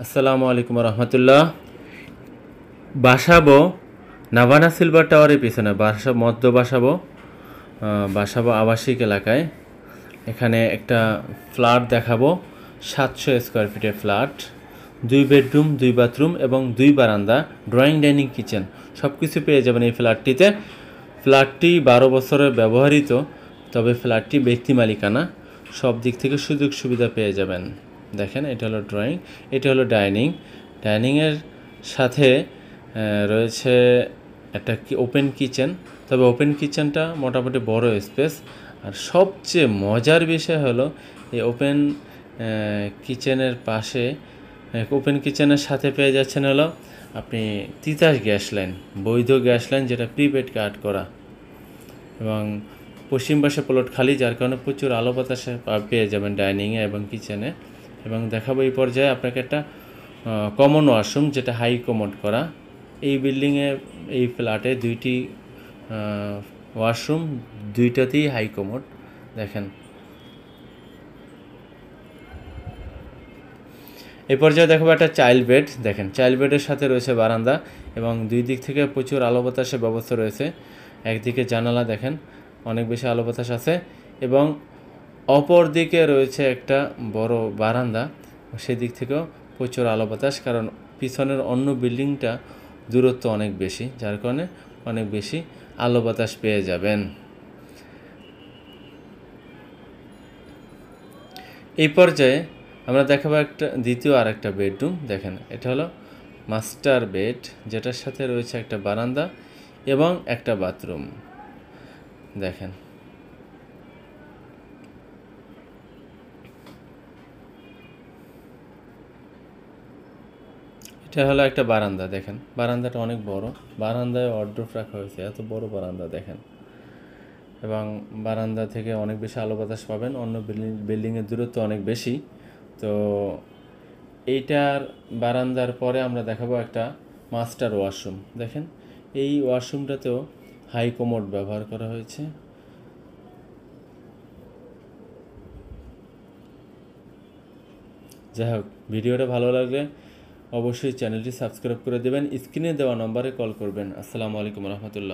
আসসালামু আলাইকুম রহমতুল্লাহ। বাসাবো নাভানা সিলভার টাওয়ারের পিছনে বাসাবো আবাসিক এলাকায়। এখানে একটা ফ্ল্যাট দেখাবো, 700 স্কোয়ার ফিটের ফ্ল্যাট, 2 বেডরুম 2 বাথরুম এবং 2 বারান্দা, ড্রয়িং ডাইনিং কিচেন সব কিছু পেয়ে যাবেন এই ফ্ল্যাটটিতে। ফ্ল্যাটটি 12 বছরের ব্যবহৃত, তবে ফ্ল্যাটটি ব্যক্তি মালিকানা, সব দিক থেকে সুযোগ সুবিধা পেয়ে যাবেন। দেখেন, এটা হলো ড্রয়িং, এটা হলো ডাইনিংয়ের সাথে রয়েছে একটা ওপেন কিচেন। তবে ওপেন কিচেনটা মোটামুটি বড় স্পেস। আর সবচেয়ে মজার বিষয় হলো এই ওপেন কিচেনের সাথে পেয়ে যাচ্ছেন হলো আপনি তিতাস গ্যাস লাইন, বৈধ গ্যাস লাইন, যেটা প্রিপেড কার্ড করা, এবং পশ্চিম পাশে প্লট খালি, যার কারণে প্রচুর আলো বাতাসে পেয়ে যাবেন ডাইনিংয়ে এবং কিচেনে। এবং দেখাবো এই পর্যায়ে আপনাকে একটা কমন ওয়াশরুম, যেটা হাই কমোড করা। এই বিল্ডিংয়ে, এই ফ্ল্যাটে 2টি ওয়াশরুম, 2টাতেই হাই কমোড। দেখেন, এই পর্যায়ে দেখাবো একটা চাইল্ড বেড। দেখেন, চাইল্ড বেডের সাথে রয়েছে বারান্দা এবং 2 দিক থেকে প্রচুর আলো বাতাসের ব্যবস্থা রয়েছে। একদিকে জানালা, দেখেন অনেক বেশি আলো বাতাস আছে, এবং অপর দিকে রয়েছে একটা বড় বারান্দা, সেদিক থেকেও প্রচুর আলো বাতাস, কারণ পিছনের অন্য বিল্ডিংটা দূরত্ব অনেক বেশি, যার কারণে অনেক বেশি আলো বাতাস পেয়ে যাবেন। এই পর্যায়ে আমরা দেখাবো দ্বিতীয় আর একটা বেডরুম। দেখেন, এটা হলো মাস্টার বেড, যেটার সাথে রয়েছে একটা বারান্দা এবং একটা বাথরুম। দেখেন, এটা হলো একটা বারান্দা। দেখেন, বারান্দাটা অনেক বড়, বারান্দায় ওয়ার্ডরোব রাখা হয়েছে, এত বড় বারান্দা দেখেন। এবং বারান্দা থেকে অনেক বেশি আলো বাতাস পাবেন, অন্য বিল্ডিংয়ের দূরত্ব অনেক বেশি। তো এইটার বারান্দার পরে আমরা দেখাবো একটা মাস্টার ওয়াশরুম। দেখেন, এই ওয়াশরুমটাতেও হাই কমোড ব্যবহার করা হয়েছে। যাই হোক, ভিডিওটা ভালো লাগলে অবশ্যই চ্যানেলটি সাবস্ক্রাইব করে দেবেন, স্ক্রিনে দেওয়া নম্বরে কল করবেন। আসসালামু আলাইকুম রহমতুল্লাহ।